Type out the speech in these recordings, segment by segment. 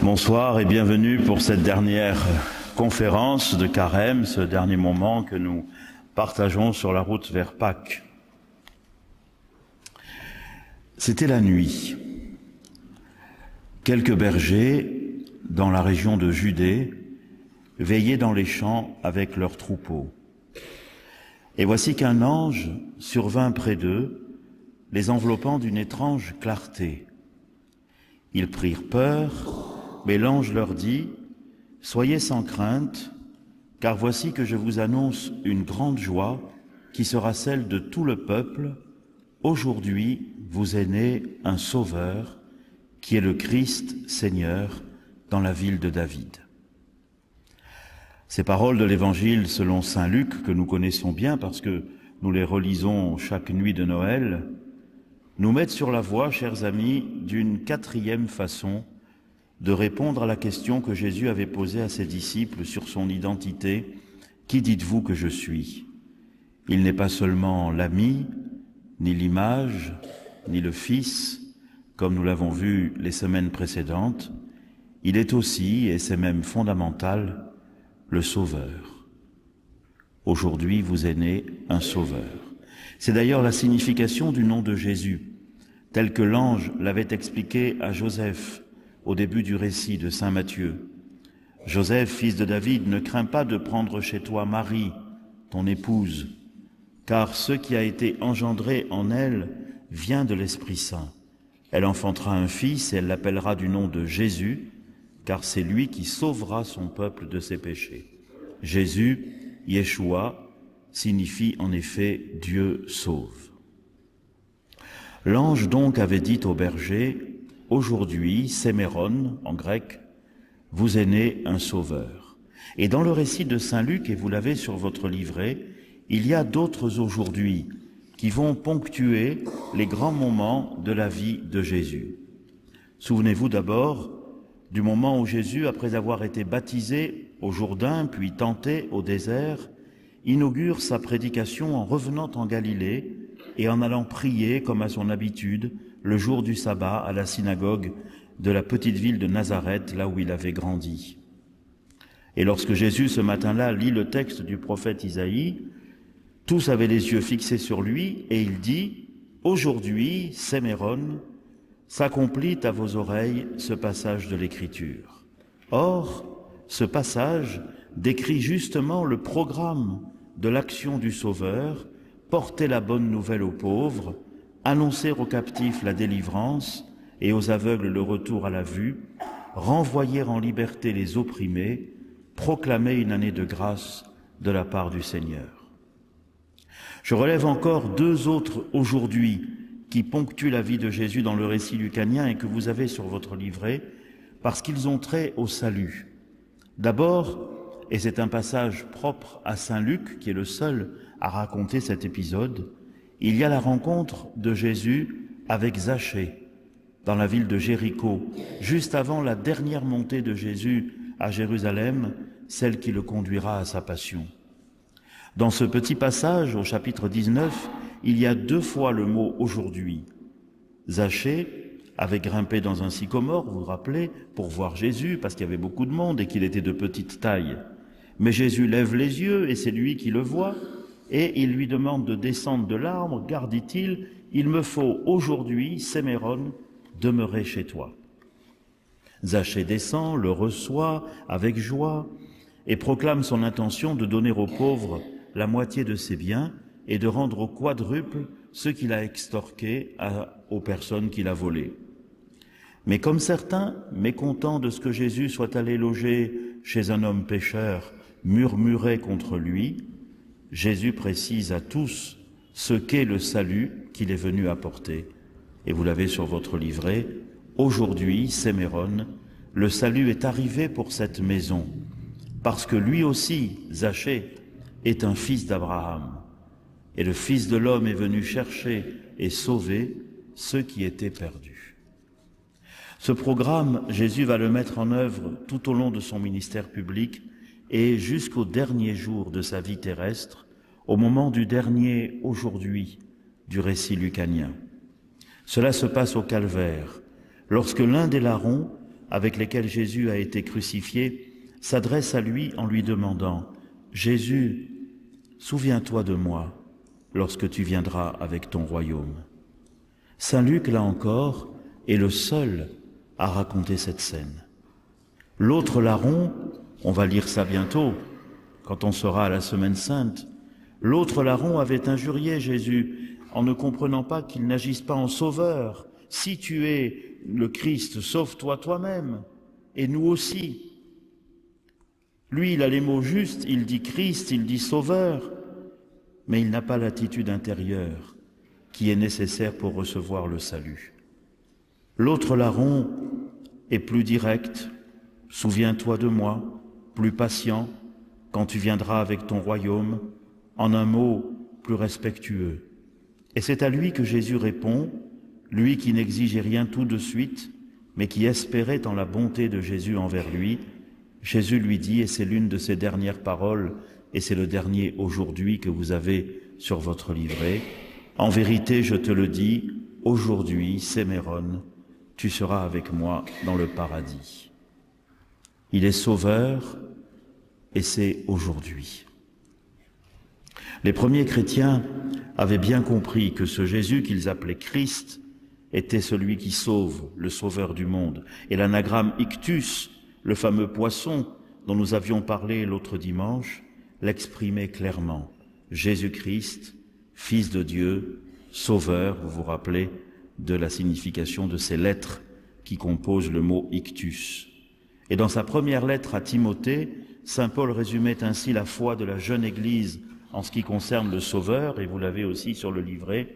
Bonsoir et bienvenue pour cette dernière conférence de Carême, ce dernier moment que nous partageons sur la route vers Pâques. C'était la nuit. Quelques bergers dans la région de Judée veillaient dans les champs avec leurs troupeaux. Et voici qu'un ange survint près d'eux, les enveloppant d'une étrange clarté. Ils prirent peur, mais l'ange leur dit « Soyez sans crainte, car voici que je vous annonce une grande joie qui sera celle de tout le peuple. Aujourd'hui, vous est né un Sauveur, qui est le Christ Seigneur, dans la ville de David. » Ces paroles de l'Évangile selon saint Luc, que nous connaissons bien parce que nous les relisons chaque nuit de Noël, nous mettent sur la voie, chers amis, d'une quatrième façon de répondre à la question que Jésus avait posée à ses disciples sur son identité. « Qui dites-vous que je suis ?» Il n'est pas seulement l'ami, ni l'image, ni le Fils, comme nous l'avons vu les semaines précédentes. Il est aussi, et c'est même fondamental, le Sauveur. Aujourd'hui, vous est né un Sauveur. C'est d'ailleurs la signification du nom de Jésus, tel que l'ange l'avait expliqué à Joseph au début du récit de saint Matthieu. « Joseph, fils de David, ne crains pas de prendre chez toi Marie, ton épouse, car ce qui a été engendré en elle vient de l'Esprit Saint. Elle enfantera un fils et elle l'appellera du nom de Jésus, car c'est lui qui sauvera son peuple de ses péchés. » Jésus, Yeshua, signifie en effet « Dieu sauve ». L'ange donc avait dit au berger « Aujourd'hui, Séméron, en grec, vous est né un Sauveur. » Et dans le récit de saint Luc, et vous l'avez sur votre livret, il y a d'autres aujourd'hui qui vont ponctuer les grands moments de la vie de Jésus. Souvenez-vous d'abord du moment où Jésus, après avoir été baptisé au Jourdain, puis tenté au désert, inaugure sa prédication en revenant en Galilée et en allant prier, comme à son habitude, le jour du sabbat à la synagogue de la petite ville de Nazareth, là où il avait grandi. Et lorsque Jésus, ce matin-là, lit le texte du prophète Isaïe, tous avaient les yeux fixés sur lui, et il dit « Aujourd'hui, Séméron, s'accomplit à vos oreilles ce passage de l'Écriture. » Or, ce passage décrit justement le programme de l'action du Sauveur, porter la bonne nouvelle aux pauvres, annoncer aux captifs la délivrance et aux aveugles le retour à la vue, renvoyer en liberté les opprimés, proclamer une année de grâce de la part du Seigneur. Je relève encore deux autres aujourd'hui qui ponctuent la vie de Jésus dans le récit lucanien et que vous avez sur votre livret, parce qu'ils ont trait au salut. D'abord, et c'est un passage propre à saint Luc, qui est le seul à raconter cet épisode, il y a la rencontre de Jésus avec Zachée dans la ville de Jéricho, juste avant la dernière montée de Jésus à Jérusalem, celle qui le conduira à sa passion. Dans ce petit passage, au chapitre 19, il y a deux fois le mot « aujourd'hui ». Zachée avait grimpé dans un sycomore, vous vous rappelez, pour voir Jésus, parce qu'il y avait beaucoup de monde et qu'il était de petite taille. Mais Jésus lève les yeux et c'est lui qui le voit, et il lui demande de descendre de l'arbre. « Garde, dit-il, il me faut aujourd'hui, Séméron, demeurer chez toi. » Zachée descend, le reçoit avec joie et proclame son intention de donner aux pauvres la moitié de ses biens et de rendre au quadruple ce qu'il a extorqué aux personnes qu'il a volées. Mais comme certains, mécontents de ce que Jésus soit allé loger chez un homme pécheur, murmuraient contre lui, Jésus précise à tous ce qu'est le salut qu'il est venu apporter. Et vous l'avez sur votre livret, « Aujourd'hui, Séméron, le salut est arrivé pour cette maison, parce que lui aussi, Zachée, est un fils d'Abraham. Et le Fils de l'homme est venu chercher et sauver ceux qui étaient perdus. » Ce programme, Jésus va le mettre en œuvre tout au long de son ministère public et jusqu'au dernier jour de sa vie terrestre, au moment du dernier « aujourd'hui » du récit lucanien. Cela se passe au calvaire, lorsque l'un des larrons avec lesquels Jésus a été crucifié, s'adressent à lui en lui demandant « Jésus, souviens-toi de moi lorsque tu viendras avec ton royaume. » Saint Luc, là encore, est le seul à raconter cette scène. L'autre larron, on va lire ça bientôt, quand on sera à la Semaine Sainte, l'autre larron avait injurié Jésus en ne comprenant pas qu'il n'agisse pas en sauveur. Si tu es le Christ, sauve-toi toi-même, et nous aussi. Lui, il a les mots justes, il dit Christ, il dit sauveur, mais il n'a pas l'attitude intérieure qui est nécessaire pour recevoir le salut. L'autre larron est plus direct, souviens-toi de moi, plus patient, quand tu viendras avec ton royaume, en un mot plus respectueux. Et c'est à lui que Jésus répond, lui qui n'exigeait rien tout de suite, mais qui espérait en la bonté de Jésus envers lui. Jésus lui dit, et c'est l'une de ses dernières paroles, et c'est le dernier aujourd'hui que vous avez sur votre livret, « En vérité, je te le dis, aujourd'hui, Séméron, tu seras avec moi dans le paradis. » Il est sauveur, et c'est aujourd'hui. Les premiers chrétiens avaient bien compris que ce Jésus qu'ils appelaient Christ était celui qui sauve, le sauveur du monde. Et l'anagramme ictus, le fameux poisson dont nous avions parlé l'autre dimanche, l'exprimait clairement. Jésus-Christ, Fils de Dieu, Sauveur, vous vous rappelez de la signification de ces lettres qui composent le mot ictus. Et dans sa première lettre à Timothée, saint Paul résumait ainsi la foi de la jeune Église en ce qui concerne le Sauveur, et vous l'avez aussi sur le livret.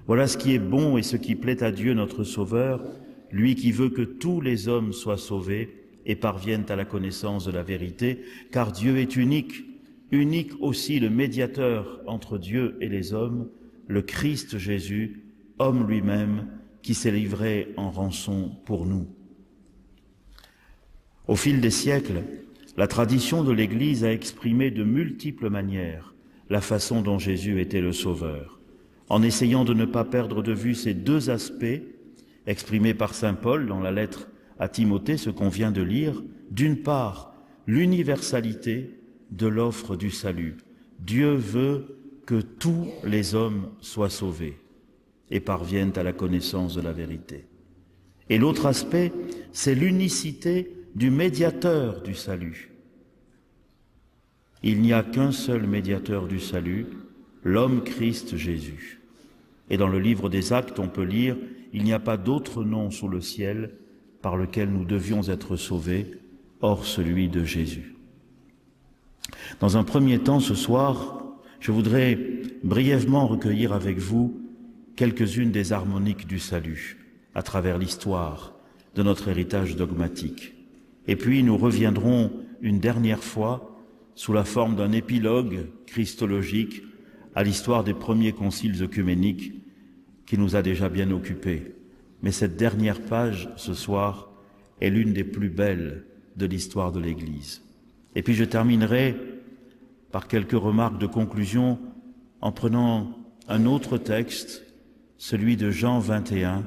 Voilà ce qui est bon et ce qui plaît à Dieu notre Sauveur, lui qui veut que tous les hommes soient sauvés et parviennent à la connaissance de la vérité, car Dieu est unique, unique aussi le médiateur entre Dieu et les hommes, le Christ Jésus, homme lui-même, qui s'est livré en rançon pour nous. Au fil des siècles, la tradition de l'Église a exprimé de multiples manières la façon dont Jésus était le Sauveur, en essayant de ne pas perdre de vue ces deux aspects exprimés par saint Paul dans la lettre à Timothée, ce qu'on vient de lire. D'une part, l'universalité de l'offre du salut. Dieu veut que tous les hommes soient sauvés et parviennent à la connaissance de la vérité. Et l'autre aspect, c'est l'unicité du médiateur du salut. Il n'y a qu'un seul médiateur du salut, l'homme Christ Jésus. Et dans le livre des Actes, on peut lire « Il n'y a pas d'autre nom sous le ciel par lequel nous devions être sauvés, hors celui de Jésus. » Dans un premier temps, ce soir, je voudrais brièvement recueillir avec vous quelques-unes des harmoniques du salut à travers l'histoire de notre héritage dogmatique. Et puis nous reviendrons une dernière fois sous la forme d'un épilogue christologique à l'histoire des premiers conciles œcuméniques qui nous a déjà bien occupés. Mais cette dernière page, ce soir, est l'une des plus belles de l'histoire de l'Église. Et puis je terminerai par quelques remarques de conclusion en prenant un autre texte, celui de Jean 21,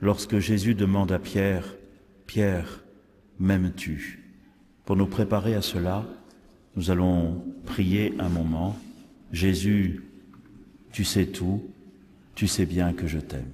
lorsque Jésus demande à Pierre, « Pierre, m'aimes-tu » Pour nous préparer à cela, nous allons prier un moment. Jésus, tu sais tout, tu sais bien que je t'aime.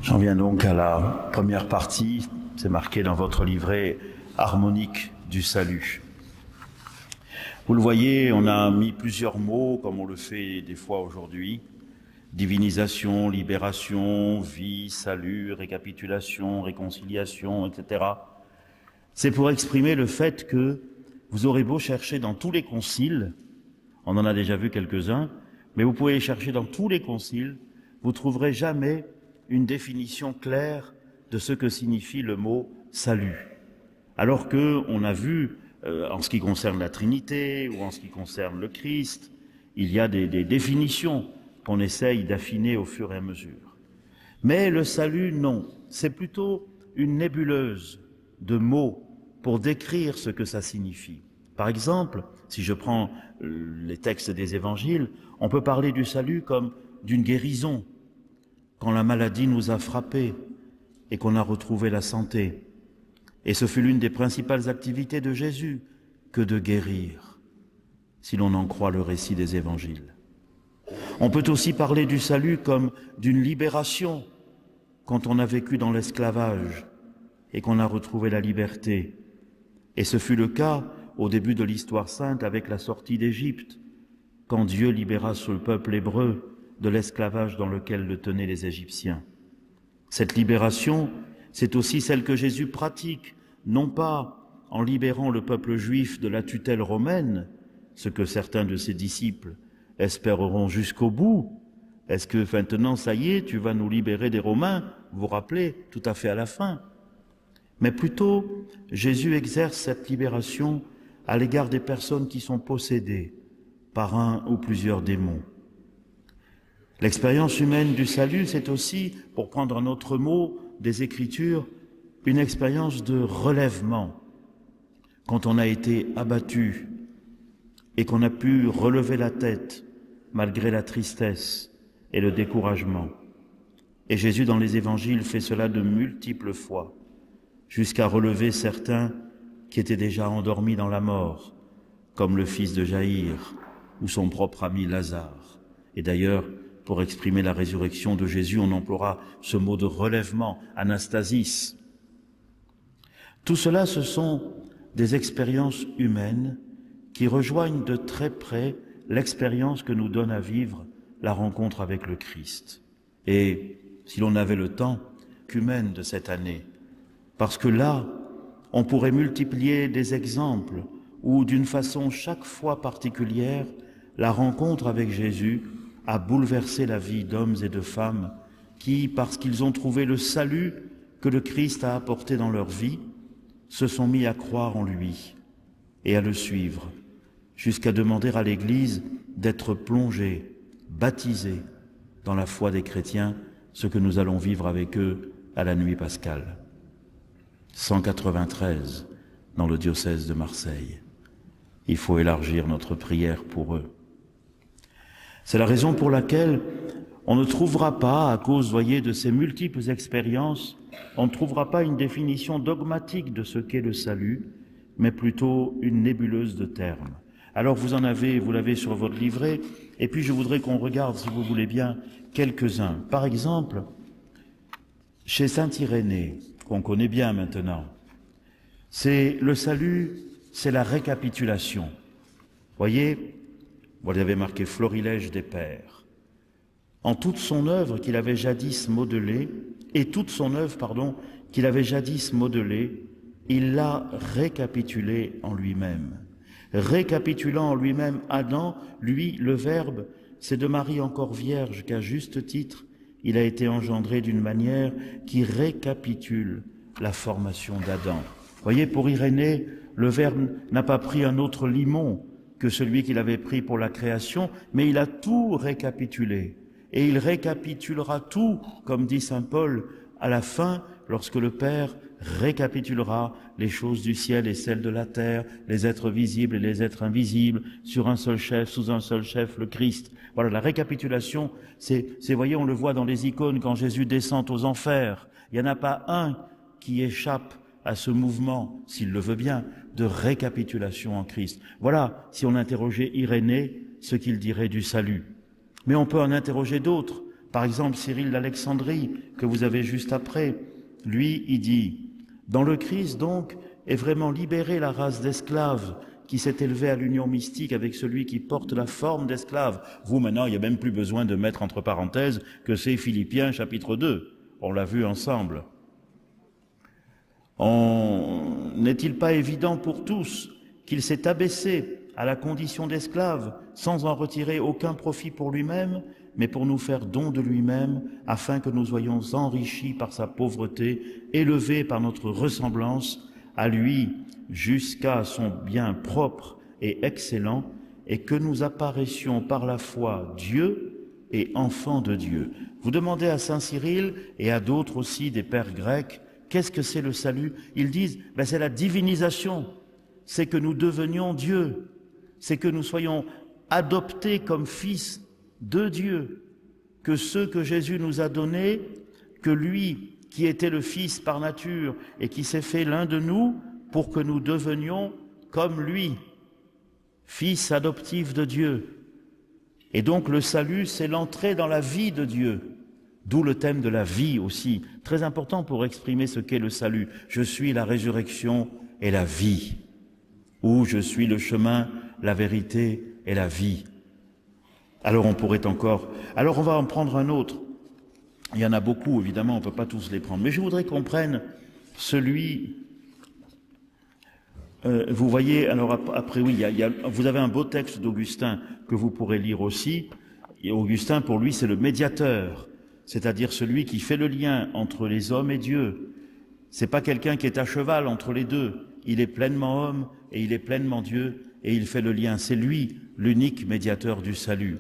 J'en viens donc à la première partie, c'est marqué dans votre livret, harmonique du salut. Vous le voyez, on a mis plusieurs mots, comme on le fait des fois aujourd'hui. Divinisation, libération, vie, salut, récapitulation, réconciliation, etc. C'est pour exprimer le fait que vous aurez beau chercher dans tous les conciles, on en a déjà vu quelques-uns, mais vous pouvez chercher dans tous les conciles, vous trouverez jamais une définition claire de ce que signifie le mot salut. Alors que on a vu, en ce qui concerne la Trinité ou en ce qui concerne le Christ, il y a des définitions qu'on essaye d'affiner au fur et à mesure. Mais le salut, non. C'est plutôt une nébuleuse de mots pour décrire ce que ça signifie. Par exemple, si je prends les textes des évangiles, on peut parler du salut comme d'une guérison, quand la maladie nous a frappés et qu'on a retrouvé la santé. Et ce fut l'une des principales activités de Jésus que de guérir, si l'on en croit le récit des évangiles. On peut aussi parler du salut comme d'une libération, quand on a vécu dans l'esclavage et qu'on a retrouvé la liberté. Et ce fut le cas au début de l'histoire sainte avec la sortie d'Égypte, quand Dieu libéra ce peuple hébreu de l'esclavage dans lequel le tenaient les Égyptiens. Cette libération, c'est aussi celle que Jésus pratique, non pas en libérant le peuple juif de la tutelle romaine, ce que certains de ses disciples espéreront jusqu'au bout. Est-ce que maintenant, ça y est, tu vas nous libérer des Romains? Vous vous rappelez, tout à fait à la fin. Mais plutôt, Jésus exerce cette libération à l'égard des personnes qui sont possédées par un ou plusieurs démons. L'expérience humaine du salut, c'est aussi, pour prendre un autre mot des Écritures, une expérience de relèvement. Quand on a été abattu et qu'on a pu relever la tête malgré la tristesse et le découragement. Et Jésus, dans les évangiles, fait cela de multiples fois, jusqu'à relever certains qui étaient déjà endormis dans la mort, comme le fils de Jaïr ou son propre ami Lazare. Et d'ailleurs, pour exprimer la résurrection de Jésus, on emploiera ce mot de relèvement, anastasis. Tout cela, ce sont des expériences humaines qui rejoignent de très près l'expérience que nous donne à vivre la rencontre avec le Christ. Et si l'on avait le temps humain de cette année, parce que là, on pourrait multiplier des exemples où, d'une façon chaque fois particulière, la rencontre avec Jésus a bouleversé la vie d'hommes et de femmes qui, parce qu'ils ont trouvé le salut que le Christ a apporté dans leur vie, se sont mis à croire en lui et à le suivre, jusqu'à demander à l'Église d'être plongés, baptisés dans la foi des chrétiens, ce que nous allons vivre avec eux à la nuit pascale. 193 dans le diocèse de Marseille. Il faut élargir notre prière pour eux. C'est la raison pour laquelle on ne trouvera pas, à cause, voyez, de ces multiples expériences, on ne trouvera pas une définition dogmatique de ce qu'est le salut, mais plutôt une nébuleuse de termes. Alors vous l'avez sur votre livret, et puis je voudrais qu'on regarde, si vous voulez bien, quelques-uns. Par exemple, chez saint Irénée, qu'on connaît bien maintenant, c'est le salut, c'est la récapitulation. Voyez, vous avez marqué Florilège des Pères. En toute son œuvre qu'il avait jadis modelée, qu'il avait jadis modelée, il l'a récapitulée en lui-même. Récapitulant en lui-même Adam, lui, le Verbe, c'est de Marie encore vierge qu'à juste titre, il a été engendré d'une manière qui récapitule la formation d'Adam. Voyez, pour Irénée, le Verbe n'a pas pris un autre limon que celui qu'il avait pris pour la création, mais il a tout récapitulé. Et il récapitulera tout, comme dit saint Paul, à la fin, lorsque le Père récapitulera les choses du ciel et celles de la terre, les êtres visibles et les êtres invisibles, sur un seul chef, sous un seul chef, le Christ. Voilà, la récapitulation, voyez, on le voit dans les icônes quand Jésus descend aux enfers. Il n'y en a pas un qui échappe à ce mouvement, s'il le veut bien, de récapitulation en Christ. Voilà, si on interrogeait Irénée, ce qu'il dirait du salut. Mais on peut en interroger d'autres. Par exemple, Cyril d'Alexandrie, que vous avez juste après, lui, il dit « Dans le Christ, donc, est vraiment libérée la race d'esclaves qui s'est élevée à l'union mystique avec celui qui porte la forme d'esclave. » Vous, maintenant, il n'y a même plus besoin de mettre entre parenthèses que c'est Philippiens chapitre 2. On l'a vu ensemble. N'est-il pas évident pour tous qu'il s'est abaissé à la condition d'esclave sans en retirer aucun profit pour lui-même, mais pour nous faire don de lui-même, afin que nous soyons enrichis par sa pauvreté, élevés par notre ressemblance à lui jusqu'à son bien propre et excellent, et que nous apparaissions par la foi Dieu et enfants de Dieu. Vous demandez à saint Cyril et à d'autres aussi des pères grecs, qu'est-ce que c'est le salut? Ils disent, c'est la divinisation, c'est que nous devenions Dieu, c'est que nous soyons adoptés comme fils de Dieu, que ceux que Jésus nous a donnés, que lui qui était le Fils par nature et qui s'est fait l'un de nous pour que nous devenions comme lui, fils adoptifs de Dieu. Et donc le salut, c'est l'entrée dans la vie de Dieu, d'où le thème de la vie aussi, très important pour exprimer ce qu'est le salut. Je suis la résurrection et la vie, ou je suis le chemin, la vérité et la vie. Alors on pourrait encore... Alors on va en prendre un autre. Il y en a beaucoup, évidemment, on ne peut pas tous les prendre. Mais je voudrais qu'on prenne celui... vous voyez, alors après, oui, vous avez un beau texte d'Augustin que vous pourrez lire aussi. Et Augustin, pour lui, c'est le médiateur, c'est-à-dire celui qui fait le lien entre les hommes et Dieu. C'est pas quelqu'un qui est à cheval entre les deux. Il est pleinement homme et il est pleinement Dieu et il fait le lien. C'est lui, l'unique médiateur du salut.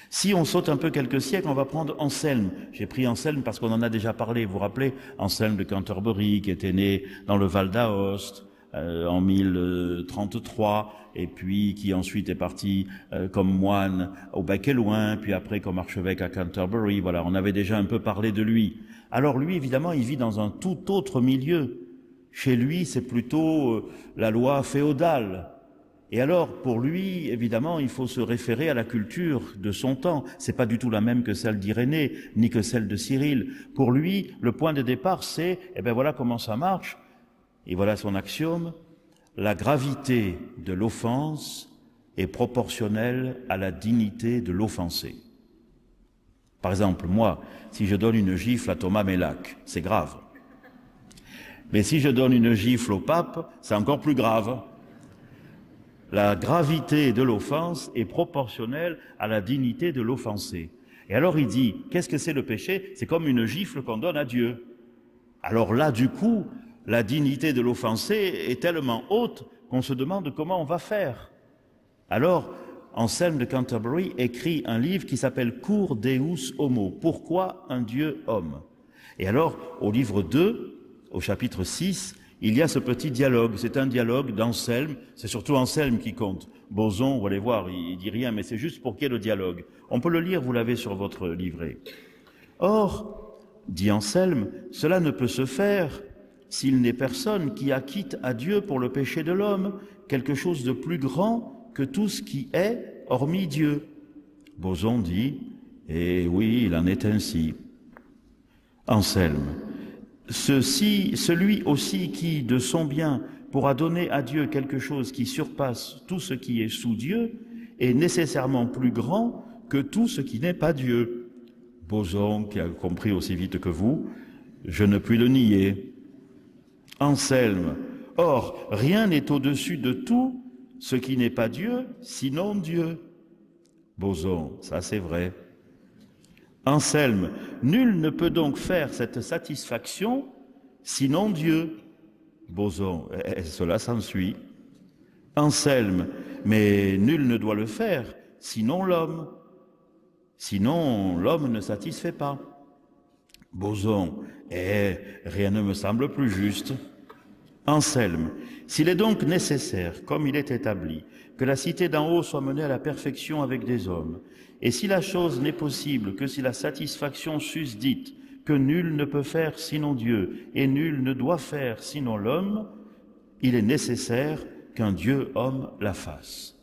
Si on saute un peu quelques siècles, on va prendre Anselme. J'ai pris Anselme parce qu'on en a déjà parlé. Vous vous rappelez, Anselme de Canterbury, qui était né dans le Val d'Aoste en 1033, et puis qui ensuite est parti comme moine au Bec et Loin, puis après comme archevêque à Canterbury. Voilà, on avait déjà un peu parlé de lui. Alors lui, évidemment, il vit dans un tout autre milieu. Chez lui, c'est plutôt la loi féodale. Et alors, pour lui, évidemment, il faut se référer à la culture de son temps. C'est pas du tout la même que celle d'Irénée, ni que celle de Cyril. Pour lui, le point de départ, c'est, voilà comment ça marche. Et voilà son axiome. La gravité de l'offense est proportionnelle à la dignité de l'offensé. Par exemple, moi, si je donne une gifle à Thomas Mélac, c'est grave. Mais si je donne une gifle au pape, c'est encore plus grave. La gravité de l'offense est proportionnelle à la dignité de l'offensé. Et alors il dit, qu'est-ce que c'est le péché? C'est comme une gifle qu'on donne à Dieu. Alors là, du coup, la dignité de l'offensé est tellement haute qu'on se demande comment on va faire. Alors, Anselme de Canterbury écrit un livre qui s'appelle Cur Deus Homo. Pourquoi un Dieu homme? Et alors, au livre 2, au chapitre 6, il y a ce petit dialogue. C'est un dialogue d'Anselme. C'est surtout Anselme qui compte. Boson, vous allez voir, il dit rien, mais c'est juste pour qu'il y ait le dialogue. On peut le lire, vous l'avez sur votre livret. Or, dit Anselme, cela ne peut se faire s'il n'est personne qui acquitte à Dieu pour le péché de l'homme quelque chose de plus grand que tout ce qui est, hormis Dieu. Boson dit, eh oui, il en est ainsi. Anselme, celui aussi qui, de son bien, pourra donner à Dieu quelque chose qui surpasse tout ce qui est sous Dieu, est nécessairement plus grand que tout ce qui n'est pas Dieu. Boson, qui a compris aussi vite que vous, je ne puis le nier. Anselme, or, rien n'est au-dessus de tout ce qui n'est pas Dieu, sinon Dieu. Boson, ça c'est vrai. Anselme, nul ne peut donc faire cette satisfaction sinon Dieu. Boson, cela s'ensuit. Anselme, mais nul ne doit le faire sinon l'homme. Sinon l'homme ne satisfait pas. Boson, rien ne me semble plus juste. Anselme, s'il est donc nécessaire, comme il est établi, que la cité d'en haut soit menée à la perfection avec des hommes, et si la chose n'est possible que si la satisfaction susdite, que nul ne peut faire sinon Dieu, et nul ne doit faire sinon l'homme, il est nécessaire qu'un Dieu homme la fasse.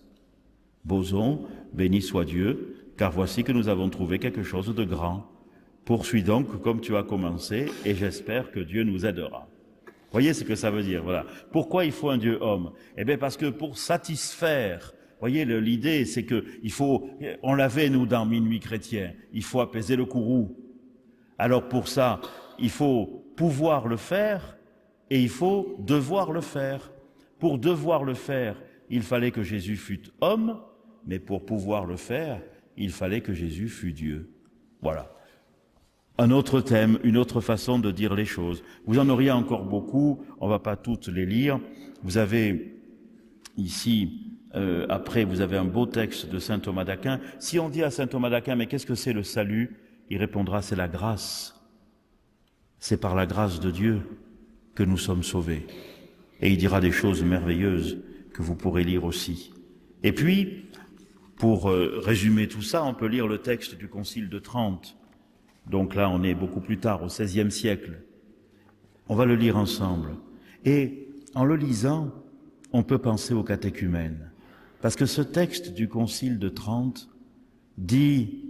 Boson, béni soit Dieu, car voici que nous avons trouvé quelque chose de grand. Poursuis donc comme tu as commencé, et j'espère que Dieu nous aidera. Voyez ce que ça veut dire, voilà. Pourquoi il faut un Dieu homme? Eh bien parce que pour satisfaire, voyez, l'idée c'est que il faut, on l'avait nous dans Minuit chrétien, il faut apaiser le courroux. Alors pour ça, il faut pouvoir le faire et il faut devoir le faire. Pour devoir le faire, il fallait que Jésus fût homme, mais pour pouvoir le faire, il fallait que Jésus fût Dieu. Voilà. Un autre thème, une autre façon de dire les choses. Vous en auriez encore beaucoup, on ne va pas toutes les lire. Vous avez ici, après, vous avez un beau texte de saint Thomas d'Aquin. Si on dit à saint Thomas d'Aquin, mais qu'est-ce que c'est le salut? Il répondra, c'est la grâce. C'est par la grâce de Dieu que nous sommes sauvés. Et il dira des choses merveilleuses que vous pourrez lire aussi. Et puis, pour résumer tout ça, on peut lire le texte du Concile de Trente. Donc là, on est beaucoup plus tard, au XVIe siècle. On va le lire ensemble. Et en le lisant, on peut penser au catéchumène. Parce que ce texte du Concile de Trente dit,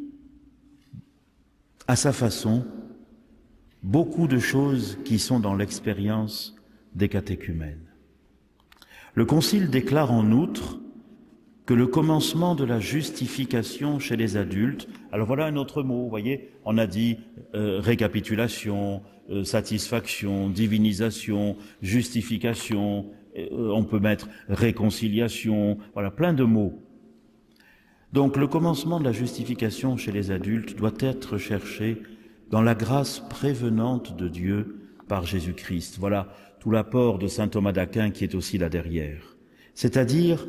à sa façon, beaucoup de choses qui sont dans l'expérience des catéchumènes. Le Concile déclare en outre que le commencement de la justification chez les adultes, alors voilà un autre mot, vous voyez, on a dit récapitulation, satisfaction, divinisation, justification, on peut mettre réconciliation, voilà, plein de mots. Donc le commencement de la justification chez les adultes doit être cherché dans la grâce prévenante de Dieu par Jésus-Christ. Voilà tout l'apport de saint Thomas d'Aquin qui est aussi là derrière. C'est-à-dire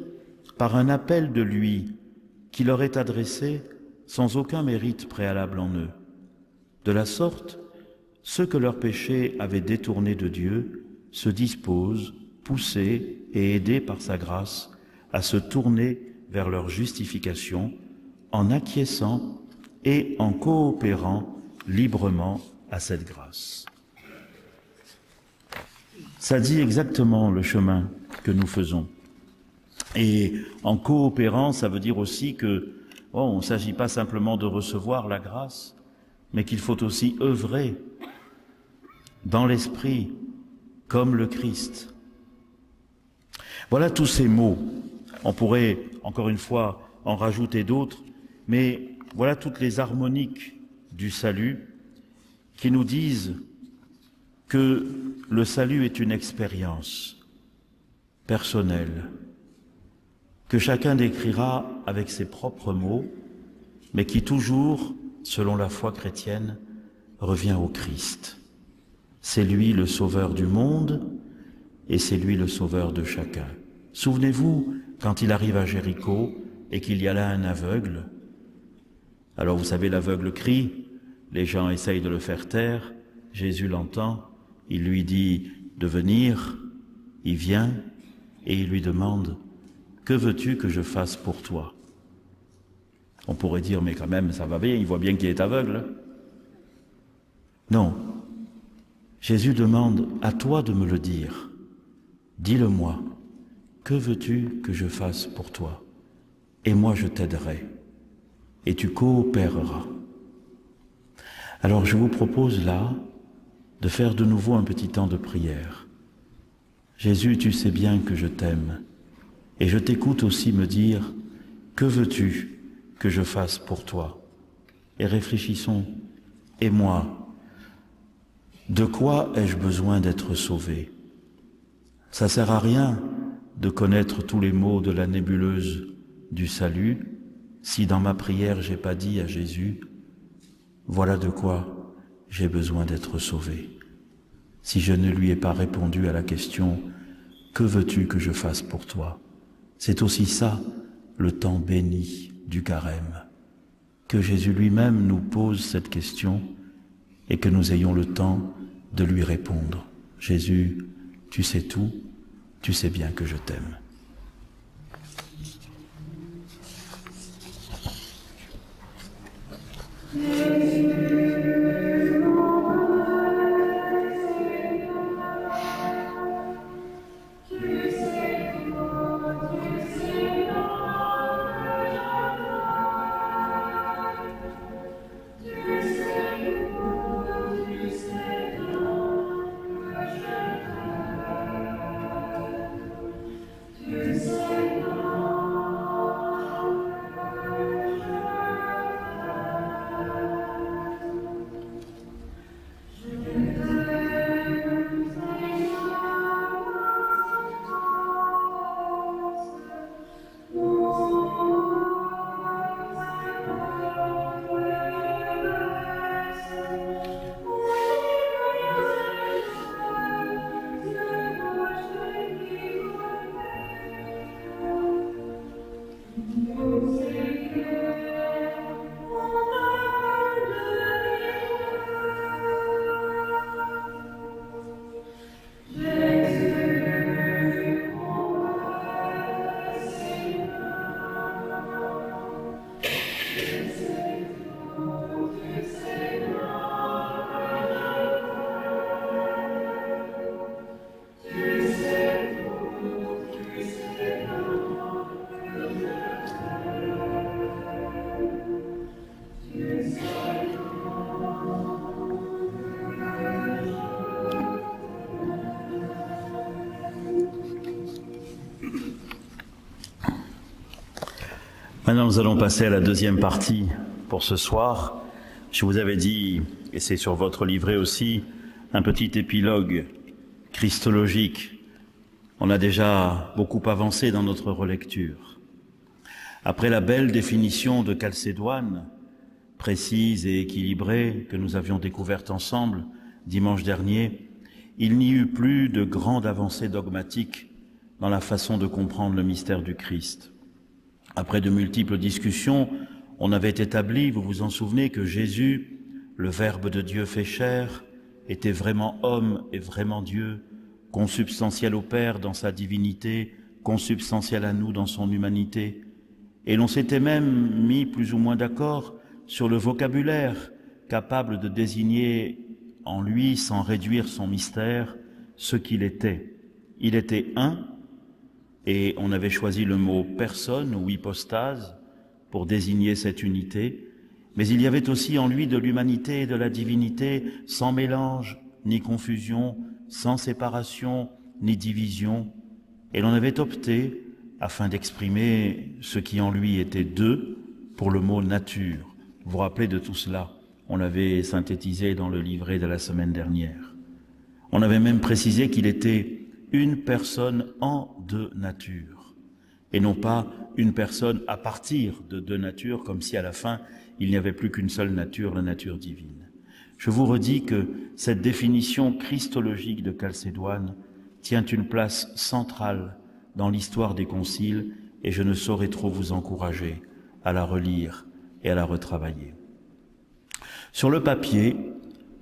par un appel de lui qui leur est adressé sans aucun mérite préalable en eux. De la sorte, ceux que leurs péchés avaient détournés de Dieu se disposent, poussés et aidés par sa grâce, à se tourner vers leur justification en acquiesçant et en coopérant librement à cette grâce. Ça dit exactement le chemin que nous faisons. Et en coopérant, ça veut dire aussi que il ne s'agit pas simplement de recevoir la grâce, mais qu'il faut aussi œuvrer dans l'esprit comme le Christ. Voilà tous ces mots. On pourrait, encore une fois, en rajouter d'autres, mais voilà toutes les harmoniques du salut qui nous disent que le salut est une expérience personnelle, que chacun décrira avec ses propres mots, mais qui toujours, selon la foi chrétienne, revient au Christ. C'est lui le sauveur du monde et c'est lui le sauveur de chacun. Souvenez-vous, quand il arrive à Jéricho et qu'il y a là un aveugle, alors vous savez, l'aveugle crie, les gens essayent de le faire taire, Jésus l'entend, il lui dit de venir, il vient et il lui demande « Que veux-tu que je fasse pour toi ?» On pourrait dire « Mais quand même, ça va bien, il voit bien qu'il est aveugle. » Non, Jésus demande « À toi de me le dire. Dis-le-moi, que veux-tu que je fasse pour toi? Et moi je t'aiderai, et tu coopéreras. » Alors je vous propose là de faire de nouveau un petit temps de prière. Jésus, tu sais bien que je t'aime, et je t'écoute aussi me dire « Que veux-tu que je fasse pour toi ?» Et réfléchissons. Et moi, de quoi ai-je besoin d'être sauvé? Ça sert à rien de connaître tous les mots de la nébuleuse du salut si dans ma prière j'ai pas dit à Jésus « Voilà de quoi j'ai besoin d'être sauvé ». Si je ne lui ai pas répondu à la question « Que veux-tu que je fasse pour toi ?» C'est aussi ça, le temps béni du carême. Que Jésus lui-même nous pose cette question et que nous ayons le temps de lui répondre. Jésus, tu sais tout, tu sais bien que je t'aime. Maintenant, nous allons passer à la deuxième partie pour ce soir. Je vous avais dit, et c'est sur votre livret aussi, un petit épilogue christologique. On a déjà beaucoup avancé dans notre relecture. Après la belle définition de Chalcédoine, précise et équilibrée, que nous avions découverte ensemble dimanche dernier, il n'y eut plus de grande avancée dogmatique dans la façon de comprendre le mystère du Christ. Après de multiples discussions, on avait établi, vous vous en souvenez, que Jésus, le Verbe de Dieu fait chair, était vraiment homme et vraiment Dieu, consubstantiel au Père dans sa divinité, consubstantiel à nous dans son humanité. Et l'on s'était même mis plus ou moins d'accord sur le vocabulaire capable de désigner en lui, sans réduire son mystère, ce qu'il était. Il était un, et on avait choisi le mot personne ou hypostase pour désigner cette unité, mais il y avait aussi en lui de l'humanité et de la divinité, sans mélange ni confusion, sans séparation ni division, et l'on avait opté, afin d'exprimer ce qui en lui était deux, pour le mot nature. Vous vous rappelez de tout cela? On l'avait synthétisé dans le livret de la semaine dernière. On avait même précisé qu'il était une personne en deux natures, et non pas une personne à partir de deux natures, comme si à la fin il n'y avait plus qu'une seule nature, la nature divine. Je vous redis que cette définition christologique de Chalcédoine tient une place centrale dans l'histoire des conciles, et je ne saurais trop vous encourager à la relire et à la retravailler. Sur le papier,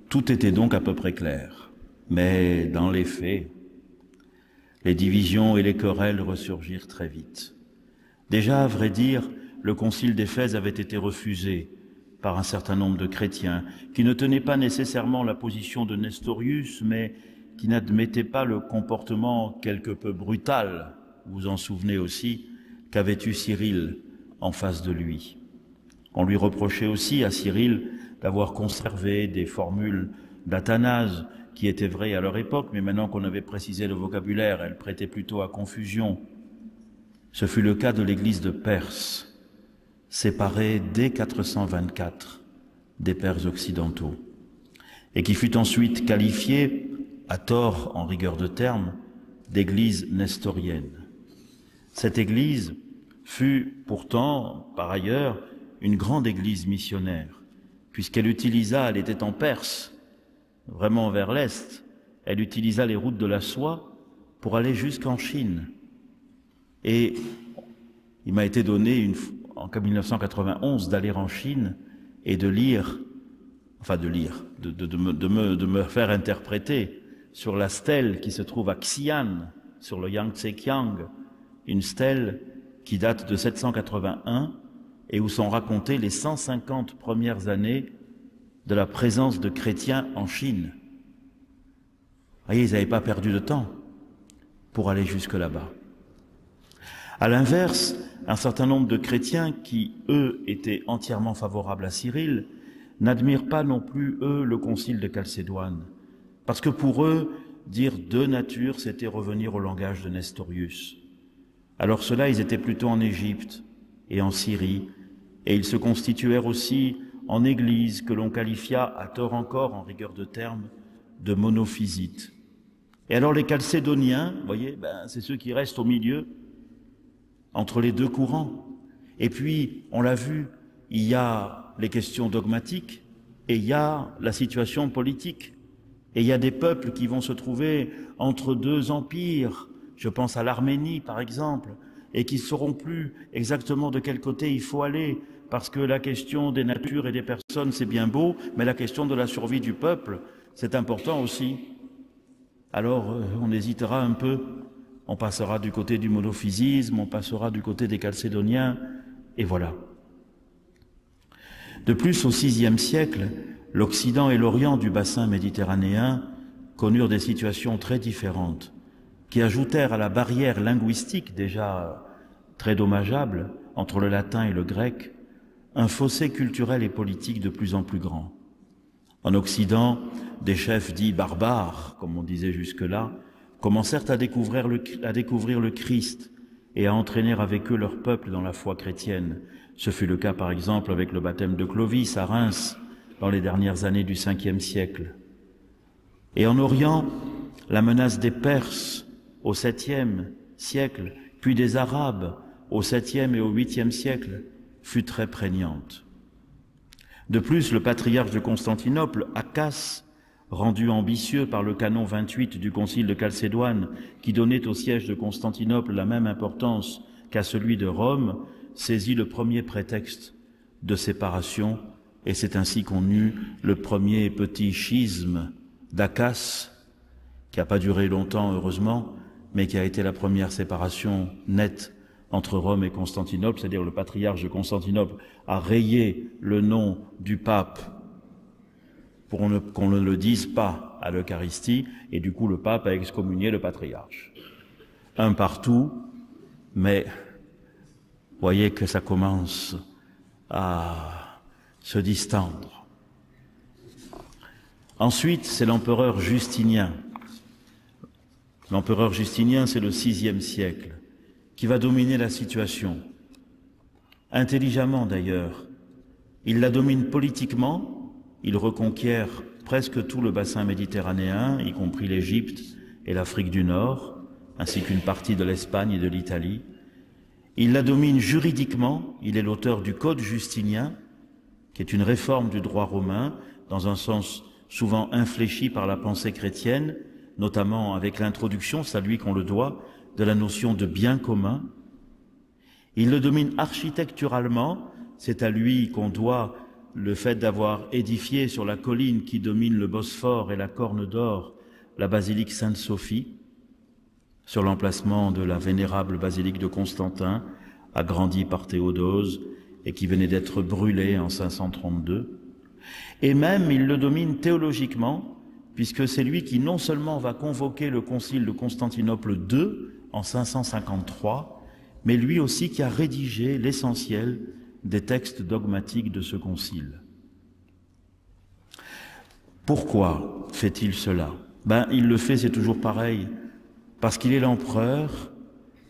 tout était donc à peu près clair, mais dans les faits, les divisions et les querelles ressurgirent très vite. Déjà, à vrai dire, le concile d'Éphèse avait été refusé par un certain nombre de chrétiens qui ne tenaient pas nécessairement la position de Nestorius, mais qui n'admettaient pas le comportement quelque peu brutal, vous vous en souvenez aussi, qu'avait eu Cyril en face de lui. On lui reprochait aussi à Cyril d'avoir conservé des formules d'Athanase qui étaient vraies à leur époque, mais maintenant qu'on avait précisé le vocabulaire, elles prêtaient plutôt à confusion. Ce fut le cas de l'église de Perse, séparée dès 424 des pères occidentaux, et qui fut ensuite qualifiée, à tort en rigueur de terme, d'église nestorienne. Cette église fut pourtant, par ailleurs, une grande église missionnaire, puisqu'elle utilisa, elle était en Perse, vraiment vers l'Est, elle utilisa les routes de la soie pour aller jusqu'en Chine. Et il m'a été donné en 1991 d'aller en Chine et de lire, de me faire interpréter sur la stèle qui se trouve à Xi'an, sur le Yangtze-Kiang, une stèle qui date de 781 et où sont racontées les 150 premières années de la présence de chrétiens en Chine. Vous voyez, ils n'avaient pas perdu de temps pour aller jusque là-bas. À l'inverse, un certain nombre de chrétiens qui, eux, étaient entièrement favorables à Cyril, n'admirent pas non plus, eux, le concile de Chalcédoine. Parce que pour eux, dire deux natures, c'était revenir au langage de Nestorius. Alors ceux-là, ils étaient plutôt en Égypte et en Syrie, et ils se constituèrent aussi en église que l'on qualifia, à tort encore, en rigueur de terme, de monophysites. Et alors les Chalcédoniens, vous voyez, c'est ceux qui restent au milieu, entre les deux courants. Et puis, on l'a vu, il y a les questions dogmatiques et il y a la situation politique. Et il y a des peuples qui vont se trouver entre deux empires, je pense à l'Arménie par exemple, et qui ne sauront plus exactement de quel côté il faut aller, parce que la question des natures et des personnes, c'est bien beau, mais la question de la survie du peuple, c'est important aussi. Alors, on hésitera un peu, on passera du côté du monophysisme, on passera du côté des Chalcédoniens, et voilà. De plus, au VIe siècle, l'Occident et l'Orient du bassin méditerranéen connurent des situations très différentes, qui ajoutèrent à la barrière linguistique déjà très dommageable entre le latin et le grec, un fossé culturel et politique de plus en plus grand. En Occident, des chefs dits barbares, comme on disait jusque-là, commencèrent à découvrir le Christ et à entraîner avec eux leur peuple dans la foi chrétienne. Ce fut le cas par exemple avec le baptême de Clovis à Reims dans les dernières années du 5e siècle. Et en Orient, la menace des Perses au 7e siècle, puis des Arabes au 7e et au 8e siècle, fut très prégnante. De plus, le patriarche de Constantinople, Akas, rendu ambitieux par le canon 28 du concile de Chalcédoine, qui donnait au siège de Constantinople la même importance qu'à celui de Rome, saisit le premier prétexte de séparation, et c'est ainsi qu'on eut le premier petit schisme d'Akas, qui n'a pas duré longtemps heureusement, mais qui a été la première séparation nette entre Rome et Constantinople, c'est-à-dire le patriarche de Constantinople a rayé le nom du pape pour qu'on ne le dise pas à l'Eucharistie, et du coup le pape a excommunié le patriarche. Un partout, mais voyez que ça commence à se distendre. Ensuite, c'est l'empereur Justinien. L'empereur Justinien, c'est le 6e siècle, qui va dominer la situation. Intelligemment d'ailleurs. Il la domine politiquement, il reconquiert presque tout le bassin méditerranéen, y compris l'Égypte et l'Afrique du Nord, ainsi qu'une partie de l'Espagne et de l'Italie. Il la domine juridiquement, il est l'auteur du Code justinien, qui est une réforme du droit romain, dans un sens souvent infléchi par la pensée chrétienne, notamment avec l'introduction, c'est à lui qu'on le doit, de la notion de bien commun. Il le domine architecturalement, c'est à lui qu'on doit le fait d'avoir édifié sur la colline qui domine le Bosphore et la Corne d'Or, la basilique Sainte-Sophie, sur l'emplacement de la vénérable basilique de Constantin, agrandie par Théodose et qui venait d'être brûlée en 532. Et même il le domine théologiquement, puisque c'est lui qui non seulement va convoquer le concile de Constantinople II en 553, mais lui aussi qui a rédigé l'essentiel des textes dogmatiques de ce concile. Pourquoi fait-il cela? Il le fait, c'est toujours pareil, parce qu'il est l'empereur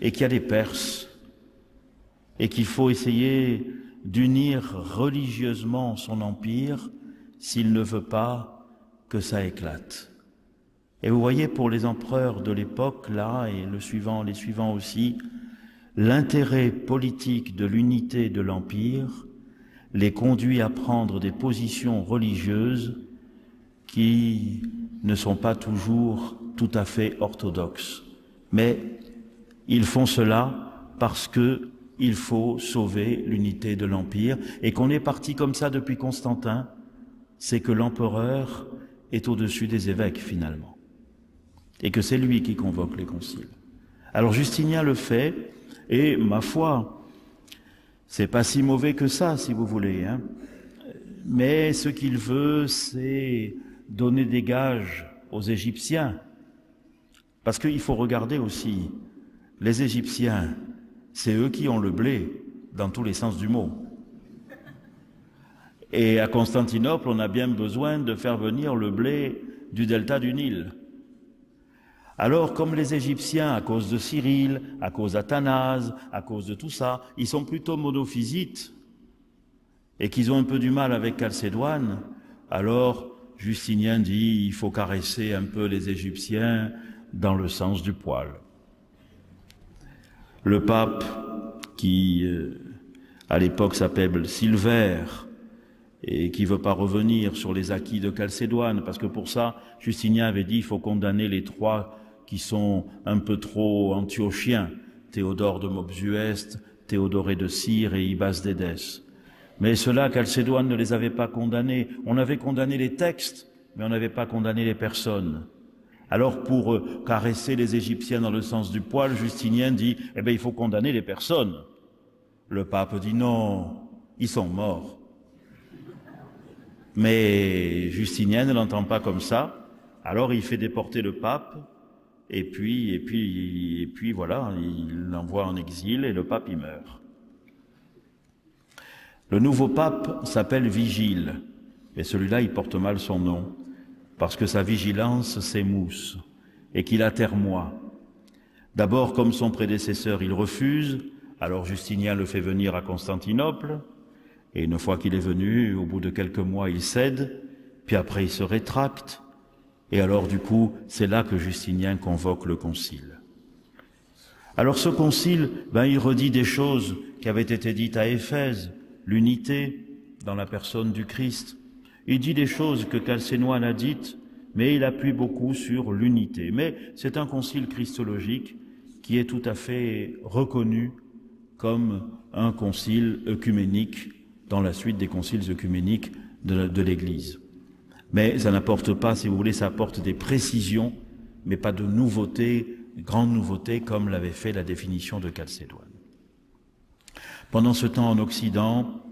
et qu'il y a des Perses et qu'il faut essayer d'unir religieusement son empire s'il ne veut pas que ça éclate. Et vous voyez, pour les empereurs de l'époque, là, et les suivants aussi, l'intérêt politique de l'unité de l'empire les conduit à prendre des positions religieuses qui ne sont pas toujours tout à fait orthodoxes. Mais ils font cela parce qu'il faut sauver l'unité de l'empire, et qu'on est parti comme ça depuis Constantin, c'est que l'empereur est au-dessus des évêques finalement, et que c'est lui qui convoque les conciles. Alors Justinien le fait, et ma foi, c'est pas si mauvais que ça, si vous voulez, hein. Mais ce qu'il veut, c'est donner des gages aux Égyptiens, parce qu'il faut regarder aussi, les Égyptiens, c'est eux qui ont le blé, dans tous les sens du mot. Et à Constantinople, on a bien besoin de faire venir le blé du delta du Nil. Alors, comme les Égyptiens, à cause de Cyril, à cause d'Athanase, à cause de tout ça, ils sont plutôt monophysites, et qu'ils ont un peu du mal avec Chalcédoine, alors Justinien dit il faut caresser un peu les Égyptiens dans le sens du poil. Le pape, qui à l'époque s'appelle Silvère, et qui ne veut pas revenir sur les acquis de Chalcédoine, parce que pour ça, Justinien avait dit il faut condamner les trois qui sont un peu trop antiochiens, Théodore de Mopsueste, Théodoré de Cire et Ibas d'Édesse. Mais ceux-là, Chalcédoine ne les avait pas condamnés. On avait condamné les textes, mais on n'avait pas condamné les personnes. Alors pour caresser les Égyptiens dans le sens du poil, Justinien dit « Eh bien, il faut condamner les personnes ». Le pape dit « Non, ils sont morts ». Mais Justinien ne l'entend pas comme ça, alors il fait déporter le pape, et puis voilà, il l'envoie en exil et le pape il meurt. Le nouveau pape s'appelle Vigile, et celui-là il porte mal son nom, parce que sa vigilance s'émousse et qu'il atermoie. D'abord, comme son prédécesseur, il refuse, alors Justinien le fait venir à Constantinople, et une fois qu'il est venu, au bout de quelques mois, il cède, puis après il se rétracte, et alors du coup, c'est là que Justinien convoque le concile. Alors ce concile, il redit des choses qui avaient été dites à Éphèse, l'unité dans la personne du Christ. Il dit des choses que Chalcédoine a dites, mais il appuie beaucoup sur l'unité. Mais c'est un concile christologique qui est tout à fait reconnu comme un concile œcuménique dans la suite des conciles œcuméniques de l'Église. Mais ça n'apporte pas, si vous voulez, ça apporte des précisions, mais pas de nouveautés, grande nouveauté comme l'avait fait la définition de Chalcédoine. Pendant ce temps en Occident,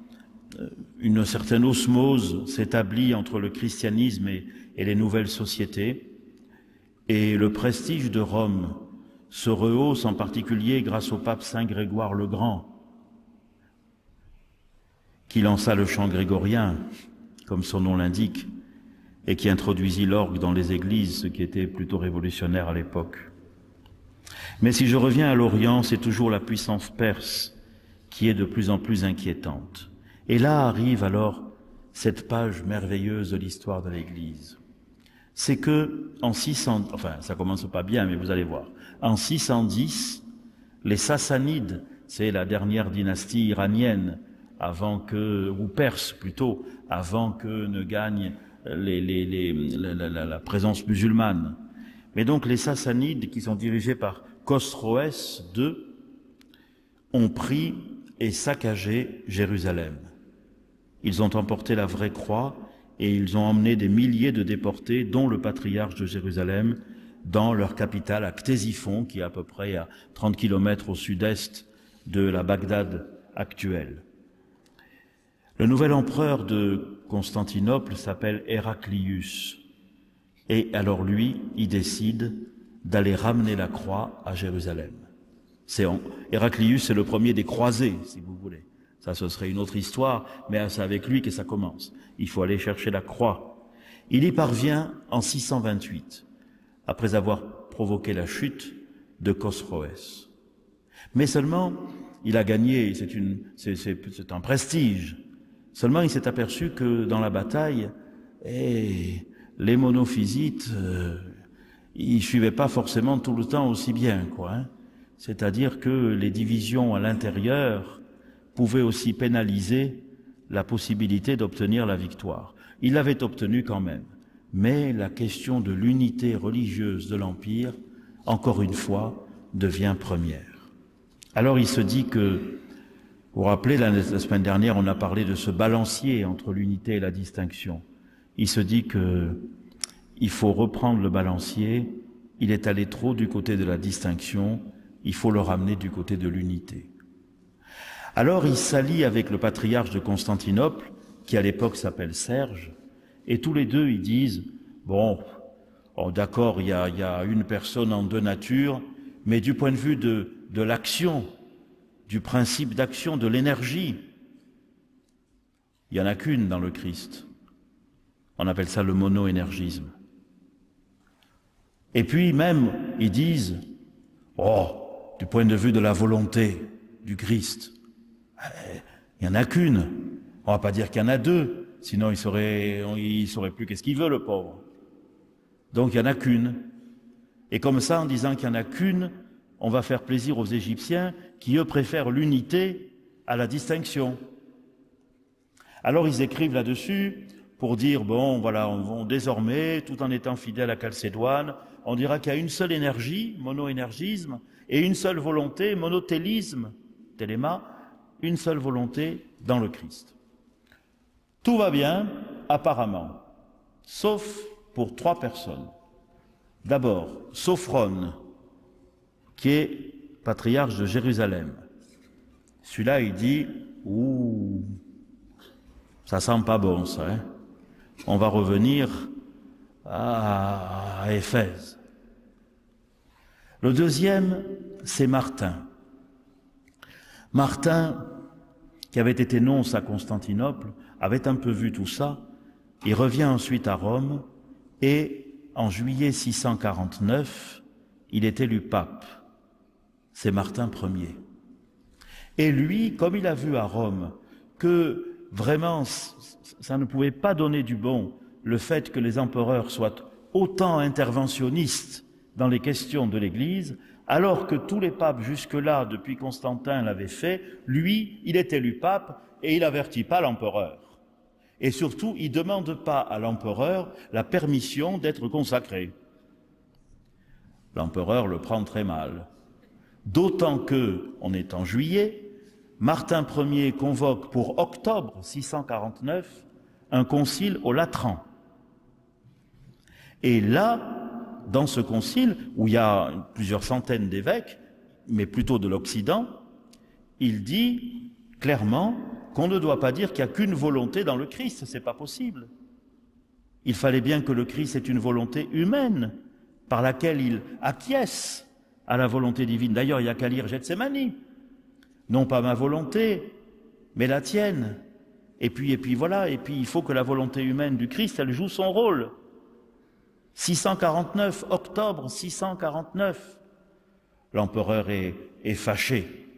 une certaine osmose s'établit entre le christianisme et les nouvelles sociétés, et le prestige de Rome se rehausse en particulier grâce au pape Saint Grégoire le Grand, qui lança le chant grégorien, comme son nom l'indique, et qui introduisit l'orgue dans les églises, ce qui était plutôt révolutionnaire à l'époque. Mais si je reviens à l'Orient, c'est toujours la puissance perse qui est de plus en plus inquiétante. Et là arrive alors cette page merveilleuse de l'histoire de l'Église. C'est que en 600, enfin ça commence pas bien, mais vous allez voir. En 610, les Sassanides, c'est la dernière dynastie iranienne, ou perse plutôt, avant que ne gagne la présence musulmane. Mais donc les Sassanides, qui sont dirigés par Khosroès II, ont pris et saccagé Jérusalem. Ils ont emporté la vraie croix et ils ont emmené des milliers de déportés, dont le patriarche de Jérusalem, dans leur capitale à Ctésiphon, qui est à peu près à 30 km au sud-est de la Bagdad actuelle. Le nouvel empereur de Constantinople s'appelle Héraclius. Et alors lui, il décide d'aller ramener la croix à Jérusalem. Héraclius, c'est le premier des croisés, si vous voulez. Ça, ce serait une autre histoire, mais c'est avec lui que ça commence. Il faut aller chercher la croix. Il y parvient en 628, après avoir provoqué la chute de Khosroès. Mais seulement, il a gagné, c'est un prestige. Seulement, il s'est aperçu que dans la bataille, les monophysites, ils suivaient pas forcément tout le temps aussi bien, quoi. C'est-à-dire que les divisions à l'intérieur pouvaient aussi pénaliser la possibilité d'obtenir la victoire. Il l'avait obtenue quand même. Mais la question de l'unité religieuse de l'Empire, encore une fois, devient première. Alors il se dit que, vous vous rappelez, la semaine dernière, on a parlé de ce balancier entre l'unité et la distinction. Il se dit que il faut reprendre le balancier, il est allé trop du côté de la distinction, il faut le ramener du côté de l'unité. Alors il s'allie avec le patriarche de Constantinople, qui à l'époque s'appelle Serge, et tous les deux ils disent, bon, d'accord, il y a une personne en deux natures, mais du point de vue de l'action, du principe d'action, de l'énergie, il n'y en a qu'une dans le Christ. On appelle ça le monoénergisme. Et puis même, ils disent, du point de vue de la volonté du Christ, il n'y en a qu'une. On va pas dire qu'il y en a deux, sinon il saurait plus qu'est-ce qu'il veut, le pauvre. Donc il n'y en a qu'une. Et comme ça, en disant qu'il n'y en a qu'une, on va faire plaisir aux Égyptiens qui, eux, préfèrent l'unité à la distinction. Alors ils écrivent là-dessus pour dire, bon, voilà, désormais, tout en étant fidèle à Chalcédoine, on dira qu'il y a une seule énergie, monoénergisme, et une seule volonté, monotélisme, téléma, une seule volonté dans le Christ. Tout va bien, apparemment, sauf pour trois personnes. D'abord, Sophrone, qui est patriarche de Jérusalem. Celui-là, il dit, ça sent pas bon, ça, hein. On va revenir à Éphèse. Le deuxième, c'est Martin. Martin, qui avait été nonce à Constantinople, avait un peu vu tout ça. Il revient ensuite à Rome et en juillet 649, il est élu pape. c'est Martin Ier. Et lui, comme il a vu à Rome que vraiment ça ne pouvait pas donner du bon, le fait que les empereurs soient autant interventionnistes dans les questions de l'Église, alors que tous les papes jusque-là, depuis Constantin, l'avaient fait, lui, il est élu pape et il n'avertit pas l'empereur. Et surtout, il ne demande pas à l'empereur la permission d'être consacré. L'empereur le prend très mal. D'autant que, on est en juillet, Martin Ier convoque pour octobre 649 un concile au Latran. Et là, dans ce concile, où il y a plusieurs centaines d'évêques, mais plutôt de l'Occident, il dit clairement qu'on ne doit pas dire qu'il n'y a qu'une volonté dans le Christ, c'est pas possible. Il fallait bien que le Christ ait une volonté humaine par laquelle il acquiesce à la volonté divine. D'ailleurs, il n'y a qu'à lire Gethsémani. Non pas ma volonté, mais la tienne. Et puis voilà, et puis il faut que la volonté humaine du Christ, elle joue son rôle. 649, octobre 649. L'empereur est fâché.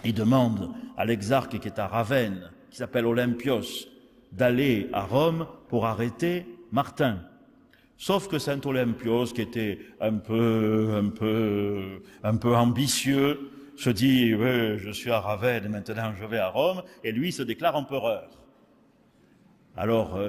Il demande à l'exarque qui est à Ravenne, qui s'appelle Olympios, d'aller à Rome pour arrêter Martin. Sauf que saint Olympios, qui était un peu ambitieux, se dit ouais, je suis à Ravenne, maintenant je vais à Rome, et lui se déclare empereur. Alors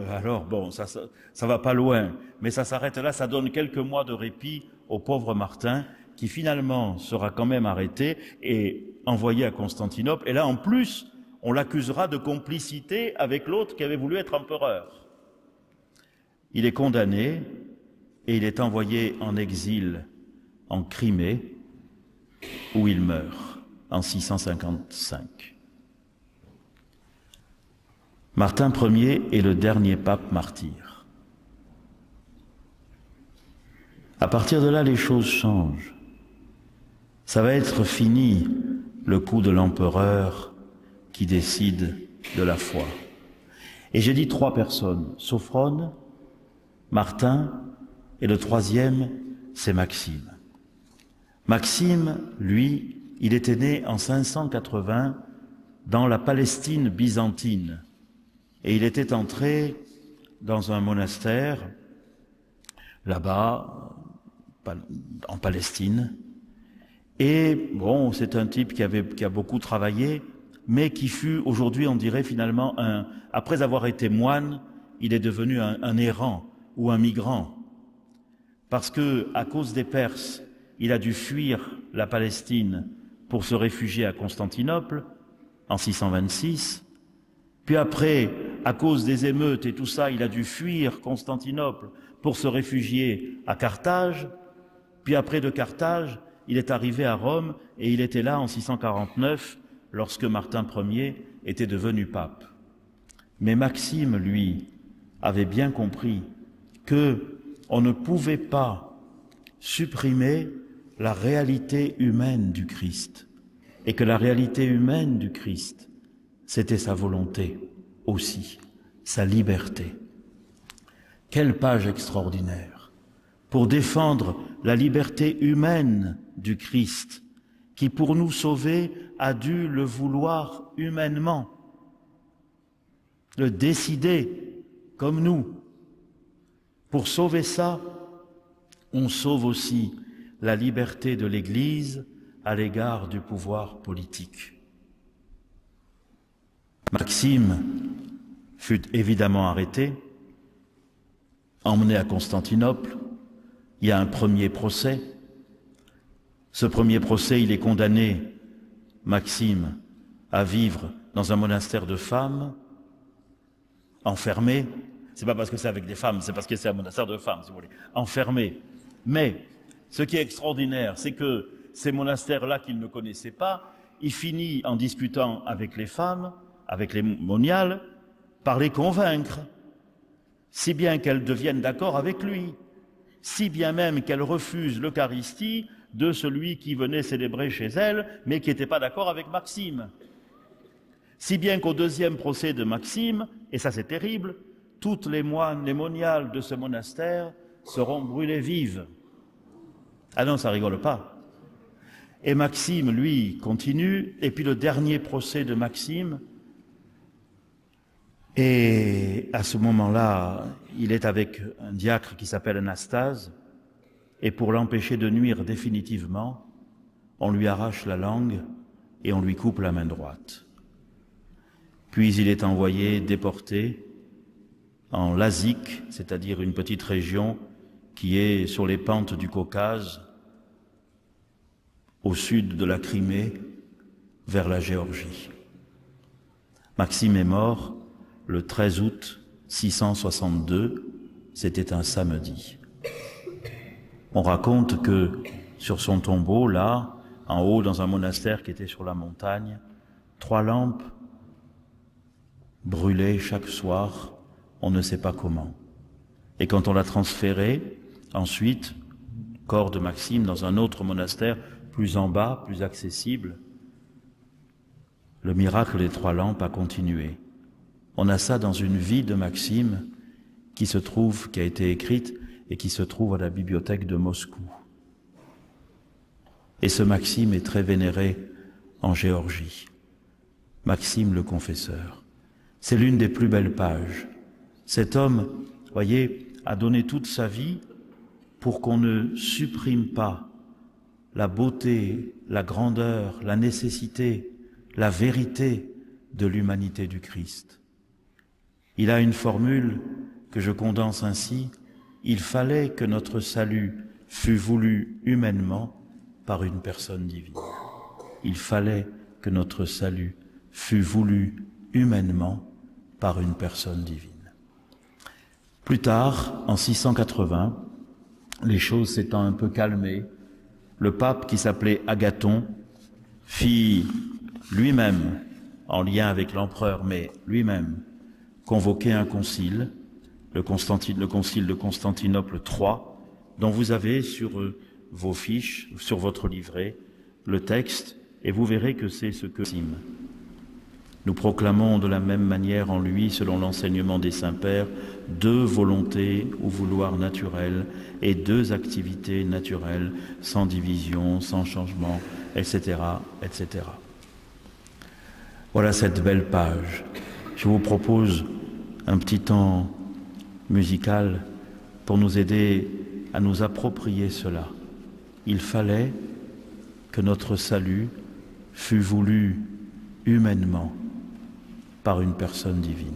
bon, ça va pas loin, mais ça s'arrête là, ça donne quelques mois de répit au pauvre Martin, qui finalement sera quand même arrêté et envoyé à Constantinople. Et là, en plus, on l'accusera de complicité avec l'autre qui avait voulu être empereur. Il est condamné et il est envoyé en exil en Crimée, où il meurt en 655. Martin Ier est le dernier pape martyr. À partir de là, les choses changent. Ça va être fini, le coup de l'empereur qui décide de la foi. Et j'ai dit 3 personnes, Sophrone, Martin, et le 3e, c'est Maxime. Maxime, lui, il était né en 580 dans la Palestine byzantine. Et il était entré dans un monastère, là-bas, en Palestine. Et bon, c'est un type qui a beaucoup travaillé, mais qui fut aujourd'hui, on dirait finalement, après avoir été moine, il est devenu un errant ou un migrant. Parce que, à cause des Perses, il a dû fuir la Palestine pour se réfugier à Constantinople en 626. Puis après, à cause des émeutes et tout ça, il a dû fuir Constantinople pour se réfugier à Carthage. Puis après de Carthage, il est arrivé à Rome et il était là en 649 lorsque Martin Ier était devenu pape. Mais Maxime, lui, avait bien compris que on ne pouvait pas supprimer la réalité humaine du Christ et que la réalité humaine du Christ, c'était sa volonté aussi, sa liberté. Quelle page extraordinaire pour défendre la liberté humaine du Christ qui, pour nous sauver, a dû le vouloir humainement, le décider comme nous. Pour sauver ça, on sauve aussi la liberté de l'Église à l'égard du pouvoir politique. Maxime fut évidemment arrêté, emmené à Constantinople. Il y a un premier procès. Ce premier procès, il est condamné, Maxime, à vivre dans un monastère de femmes, enfermé. C'est pas parce que c'est avec des femmes, c'est parce que c'est un monastère de femmes, si vous voulez. Enfermé. Mais ce qui est extraordinaire, c'est que ces monastères-là qu'il ne connaissait pas, il finit en discutant avec les femmes, avec les moniales, par les convaincre, si bien qu'elles deviennent d'accord avec lui, si bien même qu'elles refusent l'Eucharistie de celui qui venait célébrer chez elles, mais qui n'était pas d'accord avec Maxime. Si bien qu'au deuxième procès de Maxime, et ça c'est terrible, toutes les moines, les moniales de ce monastère seront brûlées vives. Ah non, ça rigole pas. Et Maxime, lui, continue. Et puis le dernier procès de Maxime. Et à ce moment-là, il est avec un diacre qui s'appelle Anastase. Et pour l'empêcher de nuire définitivement, on lui arrache la langue et on lui coupe la main droite. Puis il est envoyé, déporté, en Lazique, c'est-à-dire une petite région qui est sur les pentes du Caucase, au sud de la Crimée, vers la Géorgie. Maxime est mort le 13 août 662, c'était un samedi. On raconte que sur son tombeau, là, en haut dans un monastère qui était sur la montagne, 3 lampes brûlaient chaque soir, on ne sait pas comment. Et quand on l'a transféré, ensuite, corps de Maxime, dans un autre monastère, plus en bas, plus accessible, le miracle des 3 lampes a continué. On a ça dans une vie de Maxime qui a été écrite et qui se trouve à la bibliothèque de Moscou. Et ce Maxime est très vénéré en Géorgie. Maxime le confesseur. C'est l'une des plus belles pages. Cet homme, voyez, a donné toute sa vie pour qu'on ne supprime pas la beauté, la grandeur, la nécessité, la vérité de l'humanité du Christ. Il a une formule que je condense ainsi: il fallait que notre salut fût voulu humainement par une personne divine. Il fallait que notre salut fût voulu humainement par une personne divine. Plus tard, en 680, les choses s'étant un peu calmées, le pape qui s'appelait Agathon fit lui-même, en lien avec l'empereur, mais lui-même, convoquer un concile, le concile de Constantinople III, dont vous avez sur vos fiches, sur votre livret, le texte, et vous verrez que c'est ce que Maxime. Nous proclamons de la même manière en lui, selon l'enseignement des saints-pères, 2 volontés ou vouloirs naturels et 2 activités naturelles, sans division, sans changement, etc., etc. Voilà cette belle page. Je vous propose un petit temps musical pour nous aider à nous approprier cela. Il fallait que notre salut fût voulu humainement par une personne divine.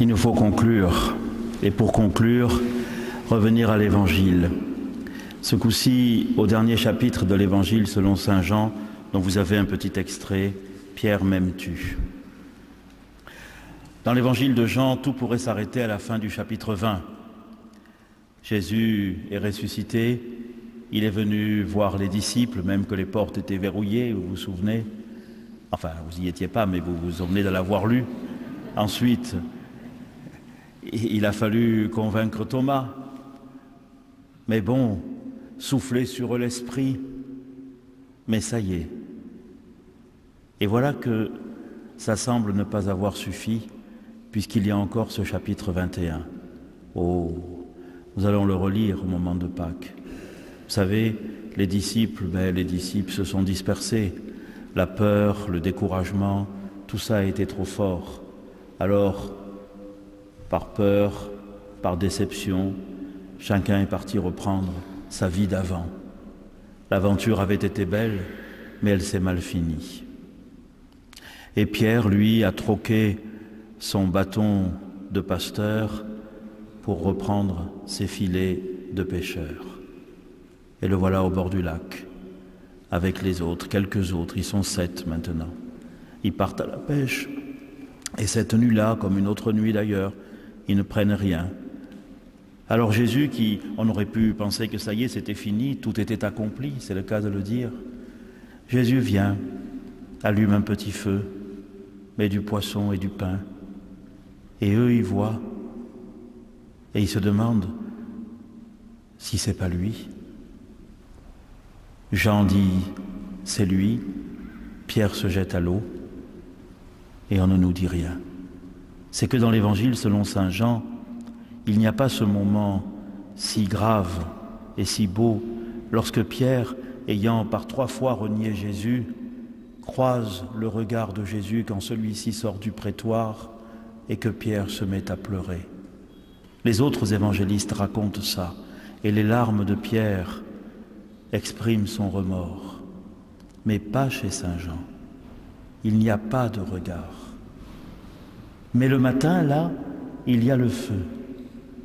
Il nous faut conclure, et pour conclure, revenir à l'Évangile. Ce coup-ci, au dernier chapitre de l'Évangile selon saint Jean, dont vous avez un petit extrait, « Pierre, m'aimes-tu » ? Dans l'Évangile de Jean, tout pourrait s'arrêter à la fin du chapitre 20. Jésus est ressuscité, il est venu voir les disciples, même que les portes étaient verrouillées, vous vous souvenez? Enfin, vous n'y étiez pas, mais vous vous souvenez de l'avoir lu. Ensuite, il a fallu convaincre Thomas. Mais bon, souffler sur l'esprit, mais ça y est. Et voilà que ça semble ne pas avoir suffi, puisqu'il y a encore ce chapitre 21. Oh, nous allons le relire au moment de Pâques. Vous savez, les disciples se sont dispersés. La peur, le découragement, tout ça a été trop fort. Alors, par peur, par déception, chacun est parti reprendre sa vie d'avant. L'aventure avait été belle, mais elle s'est mal finie. Et Pierre, lui, a troqué son bâton de pasteur pour reprendre ses filets de pêcheur. Et le voilà au bord du lac, avec les autres, quelques autres, ils sont 7 maintenant. Ils partent à la pêche, et cette nuit-là, comme une autre nuit d'ailleurs, ils ne prennent rien. Alors Jésus, on aurait pu penser que ça y est, c'était fini, tout était accompli, c'est le cas de le dire. Jésus vient, allume un petit feu, met du poisson et du pain, et eux, ils voient, et ils se demandent si c'est pas lui. Jean dit, c'est lui, Pierre se jette à l'eau, et on ne nous dit rien. C'est que dans l'Évangile, selon saint Jean, il n'y a pas ce moment si grave et si beau lorsque Pierre, ayant par 3 fois renié Jésus, croise le regard de Jésus quand celui-ci sort du prétoire et que Pierre se met à pleurer. Les autres évangélistes racontent ça, et les larmes de Pierre expriment son remords. Mais pas chez saint Jean. Il n'y a pas de regard. Mais le matin, là, il y a le feu.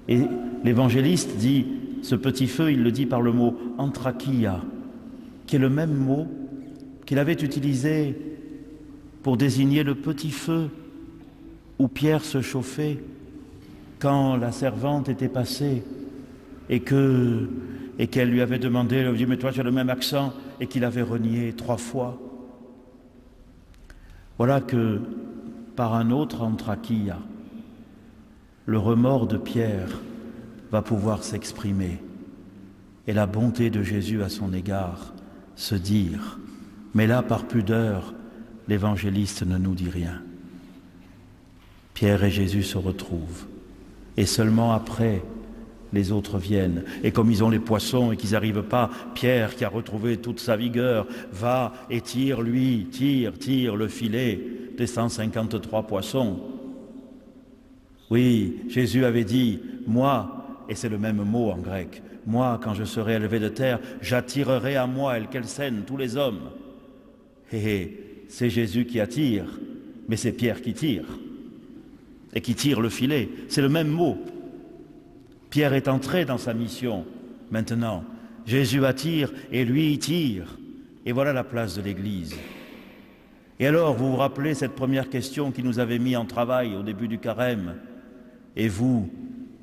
Et l'évangéliste dit, ce petit feu, il le dit par le mot « anthrakia », qui est le même mot qu'il avait utilisé pour désigner le petit feu où Pierre se chauffait quand la servante était passée et qu'elle lui avait demandé, elle lui dit « mais toi tu as le même accent » et qu'il avait renié 3 fois. Voilà que par un autre anthrakia, le remords de Pierre va pouvoir s'exprimer et la bonté de Jésus à son égard se dire. Mais là, par pudeur, l'évangéliste ne nous dit rien. Pierre et Jésus se retrouvent et seulement après, les autres viennent. Et comme ils ont les poissons et qu'ils n'arrivent pas, Pierre, qui a retrouvé toute sa vigueur, va et tire le filet des 153 poissons. Oui, Jésus avait dit, moi, et c'est le même mot en grec, moi, quand je serai élevé de terre, j'attirerai à moi, El Kelsen, tous les hommes. Et c'est Jésus qui attire, mais c'est Pierre qui tire. Et qui tire le filet, c'est le même mot. Pierre est entré dans sa mission. Maintenant, Jésus attire et lui il tire. Et voilà la place de l'Église. Et alors, vous vous rappelez cette première question qui nous avait mis en travail au début du carême. Et vous,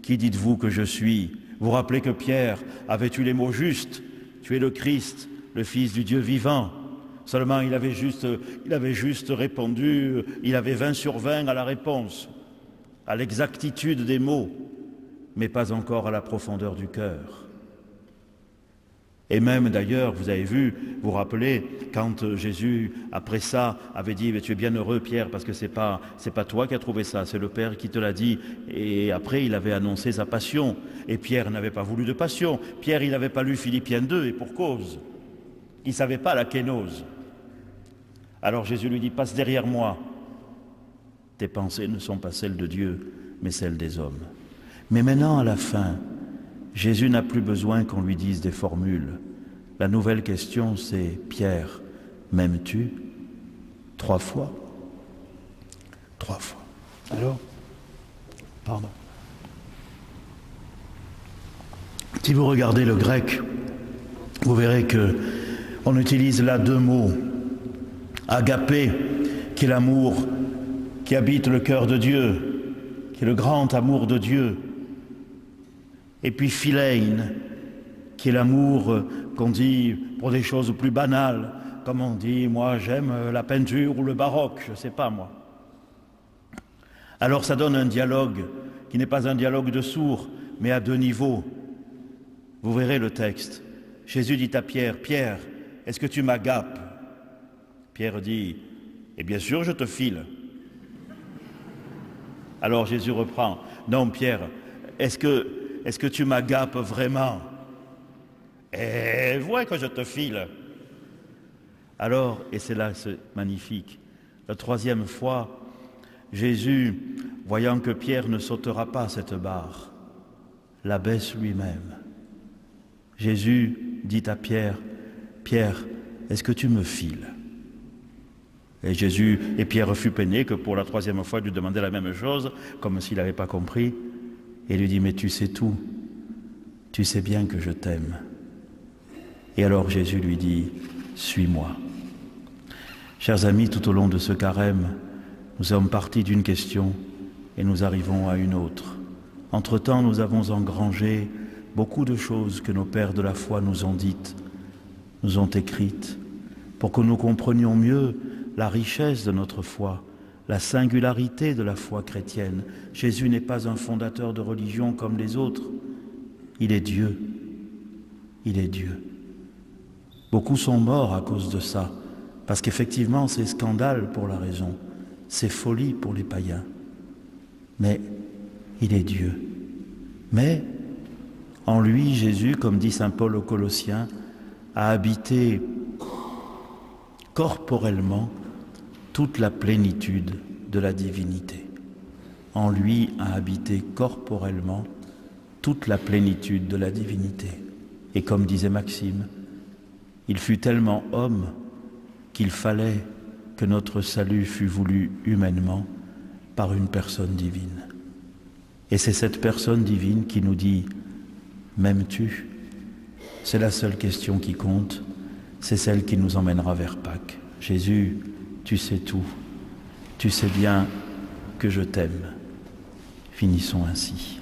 qui dites-vous que je suis? Vous vous rappelez que Pierre avait eu les mots justes. Tu es le Christ, le Fils du Dieu vivant. Seulement, il avait juste répondu, il avait 20 sur 20 à la réponse, à l'exactitude des mots, mais pas encore à la profondeur du cœur. Et même d'ailleurs, vous avez vu, vous vous rappelez, quand Jésus, après ça, avait dit « Tu es bien heureux, Pierre, parce que c'est pas toi qui as trouvé ça, c'est le Père qui te l'a dit. » Et après, il avait annoncé sa passion. Et Pierre n'avait pas voulu de passion. Pierre, il n'avait pas lu Philippiens 2, et pour cause. Il ne savait pas la kénose. Alors Jésus lui dit « Passe derrière moi. Tes pensées ne sont pas celles de Dieu, mais celles des hommes. » Mais maintenant, à la fin, Jésus n'a plus besoin qu'on lui dise des formules. La nouvelle question, c'est « Pierre, m'aimes-tu » 3 fois. 3 fois. Alors, pardon. Si vous regardez le grec, vous verrez que on utilise là 2 mots. Agapé, qui est l'amour qui habite le cœur de Dieu, qui est le grand amour de Dieu. Et puis philein, qui est l'amour qu'on dit pour des choses plus banales, comme on dit, moi j'aime la peinture ou le baroque, je ne sais pas moi. Alors ça donne un dialogue qui n'est pas un dialogue de sourds, mais à 2 niveaux. Vous verrez le texte. Jésus dit à Pierre, « Pierre, est-ce que tu m'agapes ?» Pierre dit, « Et bien sûr, je te file. » Alors Jésus reprend, « Non, Pierre, est-ce que tu m'agapes vraiment ?»« Eh, vois que je te file. » Alors, et c'est là, c'est magnifique, la 3e fois, Jésus, voyant que Pierre ne sautera pas cette barre, l'abaisse lui-même. Jésus dit à Pierre, « Pierre, est-ce que tu me files ?» Et Pierre fut peiné que pour la 3e fois, il lui demandait la même chose, comme s'il n'avait pas compris, et lui dit, « Mais tu sais tout, tu sais bien que je t'aime. » Et alors Jésus lui dit, « Suis-moi. » Chers amis, tout au long de ce carême, nous sommes partis d'une question et nous arrivons à une autre. Entre-temps, nous avons engrangé beaucoup de choses que nos pères de la foi nous ont dites, nous ont écrites, pour que nous comprenions mieux la richesse de notre foi, la singularité de la foi chrétienne. Jésus n'est pas un fondateur de religion comme les autres. Il est Dieu. Il est Dieu. Beaucoup sont morts à cause de ça, parce qu'effectivement, c'est scandale pour la raison, c'est folie pour les païens. Mais il est Dieu. Mais en lui, Jésus, comme dit saint Paul aux Colossiens, a habité corporellement toute la plénitude de la divinité. En lui a habité corporellement toute la plénitude de la divinité. Et comme disait Maxime, il fut tellement homme qu'il fallait que notre salut fût voulu humainement par une personne divine. Et c'est cette personne divine qui nous dit « M'aimes-tu » C'est la seule question qui compte, c'est celle qui nous emmènera vers Pâques. Jésus, tu sais tout, tu sais bien que je t'aime. Finissons ainsi.